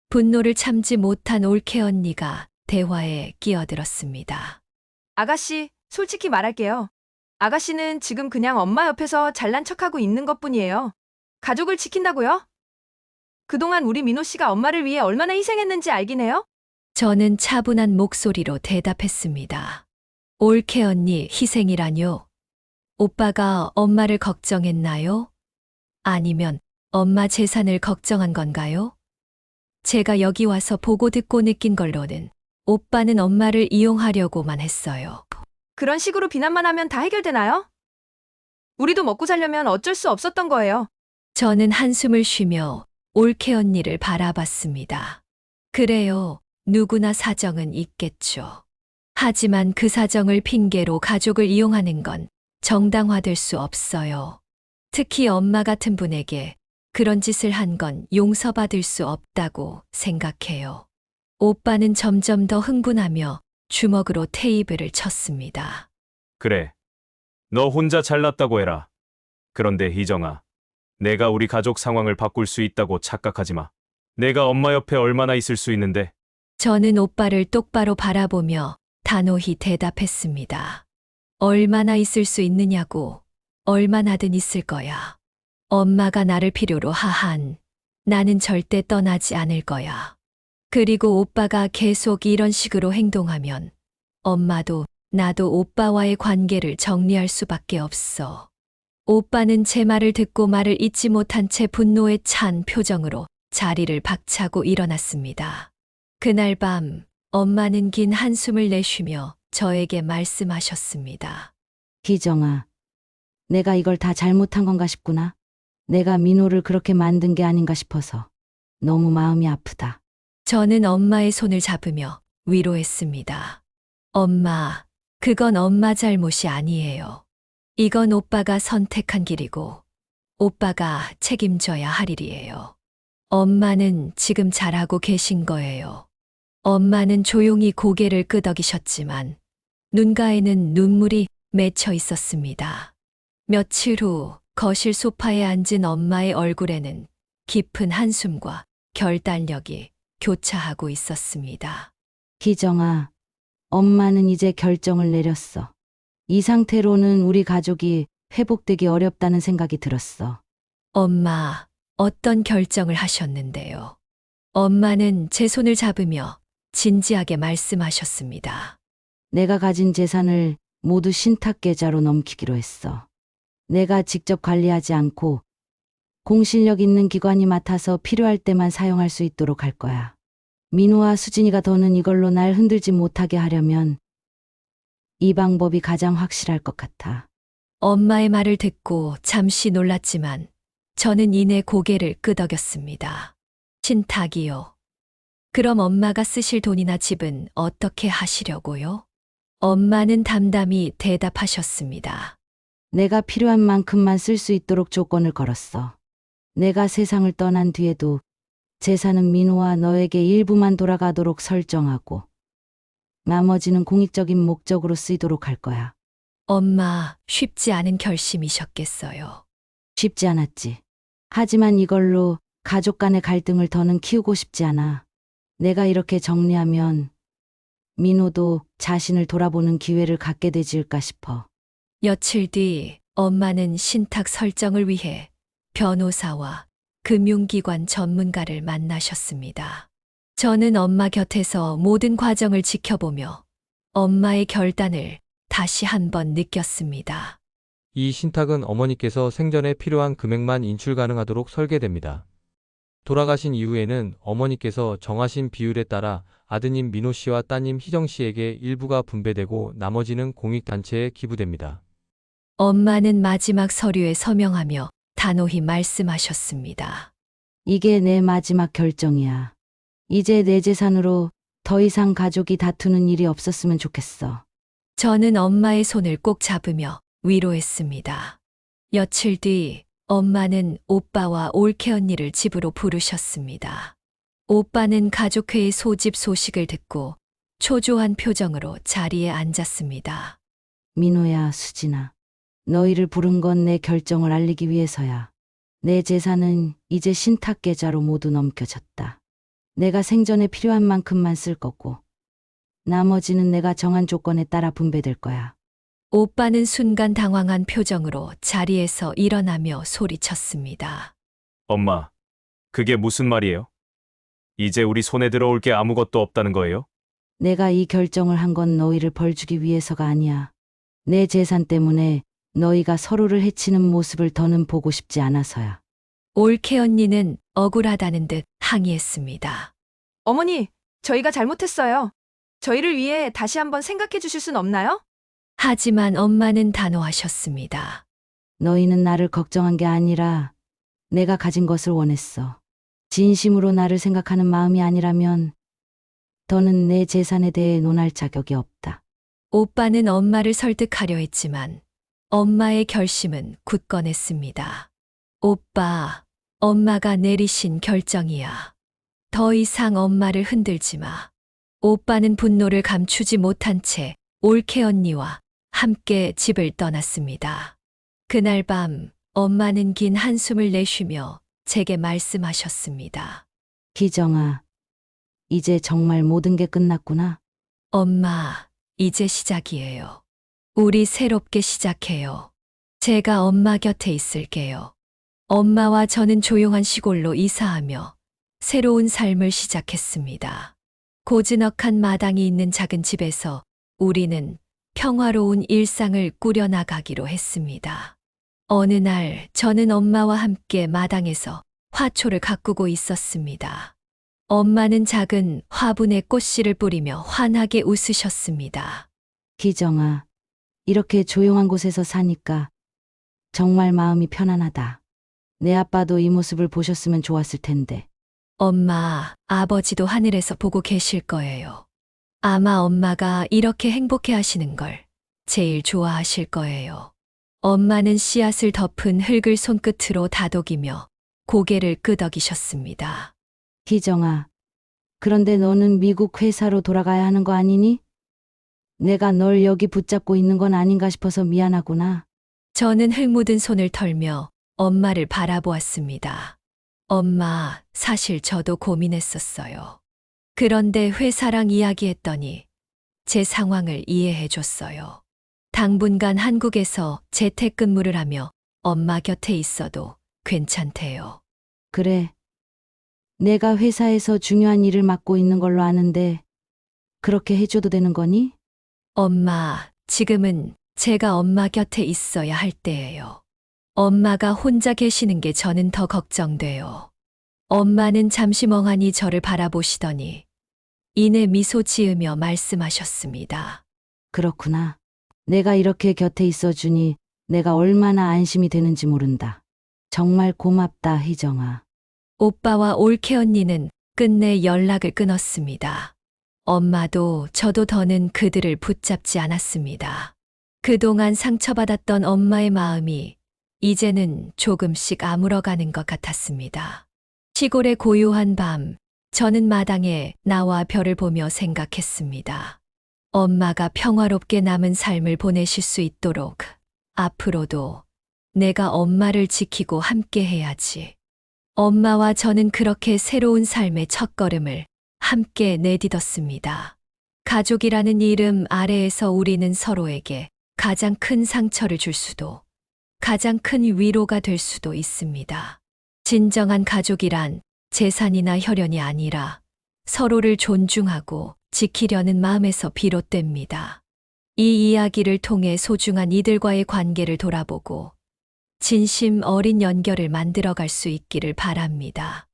분노를 참지 못한 올케 언니가 대화에 끼어들었습니다. 아가씨, 솔직히 말할게요. 아가씨는 지금 그냥 엄마 옆에서 잘난 척하고 있는 것뿐이에요. 가족을 지킨다고요? 그동안 우리 민호 씨가 엄마를 위해 얼마나 희생했는지 알긴 해요? 저는 차분한 목소리로 대답했습니다. 올케 언니 희생이라뇨? 오빠가 엄마를 걱정했나요? 아니면 엄마 재산을 걱정한 건가요? 제가 여기 와서 보고 듣고 느낀 걸로는 오빠는 엄마를 이용하려고만 했어요. 그런 식으로 비난만 하면 다 해결되나요? 우리도 먹고 살려면 어쩔 수 없었던 거예요. 저는 한숨을 쉬며 올케 언니를 바라봤습니다. 그래요. 누구나 사정은 있겠죠. 하지만 그 사정을 핑계로 가족을 이용하는 건 정당화될 수 없어요. 특히 엄마 같은 분에게 그런 짓을 한 건 용서받을 수 없다고 생각해요. 오빠는 점점 더 흥분하며 주먹으로 테이블을 쳤습니다. 그래. 너 혼자 잘났다고 해라. 그런데 희정아, 내가 우리 가족 상황을 바꿀 수 있다고 착각하지 마. 내가 엄마 옆에 얼마나 있을 수 있는데? 저는 오빠를 똑바로 바라보며 단호히 대답했습니다. 얼마나 있을 수 있느냐고. 얼마나든 있을 거야. 엄마가 나를 필요로 하한. 나는 절대 떠나지 않을 거야. 그리고 오빠가 계속 이런 식으로 행동하면 엄마도 나도 오빠와의 관계를 정리할 수밖에 없어. 오빠는 제 말을 듣고 말을 잇지 못한 채 분노에 찬 표정으로 자리를 박차고 일어났습니다. 그날 밤 엄마는 긴 한숨을 내쉬며 저에게 말씀하셨습니다. 희정아, 내가 이걸 다 잘못한 건가 싶구나. 내가 민호를 그렇게 만든 게 아닌가 싶어서 너무 마음이 아프다. 저는 엄마의 손을 잡으며 위로했습니다. 엄마, 그건 엄마 잘못이 아니에요. 이건 오빠가 선택한 길이고 오빠가 책임져야 할 일이에요. 엄마는 지금 잘하고 계신 거예요. 엄마는 조용히 고개를 끄덕이셨지만 눈가에는 눈물이 맺혀 있었습니다. 며칠 후 거실 소파에 앉은 엄마의 얼굴에는 깊은 한숨과 결단력이 교차하고 있었습니다. 희정아, 엄마는 이제 결정을 내렸어. 이 상태로는 우리 가족이 회복되기 어렵다는 생각이 들었어. 엄마, 어떤 결정을 하셨는데요? 엄마는 제 손을 잡으며 진지하게 말씀하셨습니다. 내가 가진 재산을 모두 신탁 계좌로 넘기기로 했어. 내가 직접 관리하지 않고 공실력 있는 기관이 맡아서 필요할 때만 사용할 수 있도록 할 거야. 민호와 수진이가 더는 이걸로 날 흔들지 못하게 하려면 이 방법이 가장 확실할 것 같아. 엄마의 말을 듣고 잠시 놀랐지만 저는 이내 고개를 끄덕였습니다. 신탁이요. 그럼 엄마가 쓰실 돈이나 집은 어떻게 하시려고요? 엄마는 담담히 대답하셨습니다. 내가 필요한 만큼만 쓸 수 있도록 조건을 걸었어. 내가 세상을 떠난 뒤에도 재산은 민호와 너에게 일부만 돌아가도록 설정하고 나머지는 공익적인 목적으로 쓰이도록 할 거야. 엄마, 쉽지 않은 결심이셨겠어요. 쉽지 않았지. 하지만 이걸로 가족 간의 갈등을 더는 키우고 싶지 않아. 내가 이렇게 정리하면 민호도 자신을 돌아보는 기회를 갖게 되질까 싶어. 며칠 뒤 엄마는 신탁 설정을 위해 변호사와 금융기관 전문가를 만나셨습니다. 저는 엄마 곁에서 모든 과정을 지켜보며 엄마의 결단을 다시 한번 느꼈습니다. 이 신탁은 어머니께서 생전에 필요한 금액만 인출 가능하도록 설계됩니다. 돌아가신 이후에는 어머니께서 정하신 비율에 따라 아드님 민호 씨와 따님 희정 씨에게 일부가 분배되고 나머지는 공익단체에 기부됩니다. 엄마는 마지막 서류에 서명하며 단호히 말씀하셨습니다. 이게 내 마지막 결정이야. 이제 내 재산으로 더 이상 가족이 다투는 일이 없었으면 좋겠어. 저는 엄마의 손을 꼭 잡으며 위로했습니다. 며칠 뒤 엄마는 오빠와 올케 언니를 집으로 부르셨습니다. 오빠는 가족회의 소집 소식을 듣고 초조한 표정으로 자리에 앉았습니다. 민호야, 수진아. 너희를 부른 건 내 결정을 알리기 위해서야. 내 재산은 이제 신탁 계좌로 모두 넘겨졌다. 내가 생전에 필요한 만큼만 쓸 거고 나머지는 내가 정한 조건에 따라 분배될 거야. 오빠는 순간 당황한 표정으로 자리에서 일어나며 소리쳤습니다. 엄마, 그게 무슨 말이에요? 이제 우리 손에 들어올 게 아무것도 없다는 거예요? 내가 이 결정을 한 건 너희를 벌주기 위해서가 아니야. 내 재산 때문에 너희가 서로를 해치는 모습을 더는 보고 싶지 않아서야. 올케 언니는 억울하다는 듯 항의했습니다. 어머니, 저희가 잘못했어요. 저희를 위해 다시 한번 생각해 주실 순 없나요? 하지만 엄마는 단호하셨습니다. 너희는 나를 걱정한 게 아니라 내가 가진 것을 원했어. 진심으로 나를 생각하는 마음이 아니라면 더는 내 재산에 대해 논할 자격이 없다. 오빠는 엄마를 설득하려 했지만 엄마의 결심은 굳건했습니다. 오빠, 엄마가 내리신 결정이야. 더 이상 엄마를 흔들지 마. 오빠는 분노를 감추지 못한 채 올케 언니와 함께 집을 떠났습니다. 그날 밤 엄마는 긴 한숨을 내쉬며 제게 말씀하셨습니다. 희정아, 이제 정말 모든 게 끝났구나. 엄마, 이제 시작이에요. 우리 새롭게 시작해요. 제가 엄마 곁에 있을게요. 엄마와 저는 조용한 시골로 이사하며 새로운 삶을 시작했습니다. 고즈넉한 마당이 있는 작은 집에서 우리는 평화로운 일상을 꾸려나가기로 했습니다. 어느 날 저는 엄마와 함께 마당에서 화초를 가꾸고 있었습니다. 엄마는 작은 화분에 꽃씨를 뿌리며 환하게 웃으셨습니다. 희정아, 이렇게 조용한 곳에서 사니까 정말 마음이 편안하다. 내 아빠도 이 모습을 보셨으면 좋았을 텐데. 엄마, 아버지도 하늘에서 보고 계실 거예요. 아마 엄마가 이렇게 행복해 하시는 걸 제일 좋아하실 거예요. 엄마는 씨앗을 덮은 흙을 손끝으로 다독이며 고개를 끄덕이셨습니다. 희정아, 그런데 너는 미국 회사로 돌아가야 하는 거 아니니? 내가 널 여기 붙잡고 있는 건 아닌가 싶어서 미안하구나. 저는 흙 묻은 손을 털며 엄마를 바라보았습니다. 엄마, 사실 저도 고민했었어요. 그런데 회사랑 이야기했더니 제 상황을 이해해 줬어요. 당분간 한국에서 재택근무를 하며 엄마 곁에 있어도 괜찮대요. 그래. 내가 회사에서 중요한 일을 맡고 있는 걸로 아는데 그렇게 해줘도 되는 거니? 엄마, 지금은 제가 엄마 곁에 있어야 할 때예요. 엄마가 혼자 계시는 게 저는 더 걱정돼요. 엄마는 잠시 멍하니 저를 바라보시더니 이내 미소 지으며 말씀하셨습니다. 그렇구나. 내가 이렇게 곁에 있어주니 내가 얼마나 안심이 되는지 모른다. 정말 고맙다, 희정아. 오빠와 올케 언니는 끝내 연락을 끊었습니다. 엄마도 저도 더는 그들을 붙잡지 않았습니다. 그동안 상처받았던 엄마의 마음이 이제는 조금씩 아물어가는 것 같았습니다. 시골의 고요한 밤, 저는 마당에 나와 별을 보며 생각했습니다. 엄마가 평화롭게 남은 삶을 보내실 수 있도록 앞으로도 내가 엄마를 지키고 함께 해야지. 엄마와 저는 그렇게 새로운 삶의 첫걸음을 함께 내딛었습니다. 가족이라는 이름 아래에서 우리는 서로에게 가장 큰 상처를 줄 수도, 가장 큰 위로가 될 수도 있습니다. 진정한 가족이란 재산이나 혈연이 아니라 서로를 존중하고 지키려는 마음에서 비롯됩니다. 이 이야기를 통해 소중한 이들과의 관계를 돌아보고 진심 어린 연결을 만들어갈 수 있기를 바랍니다.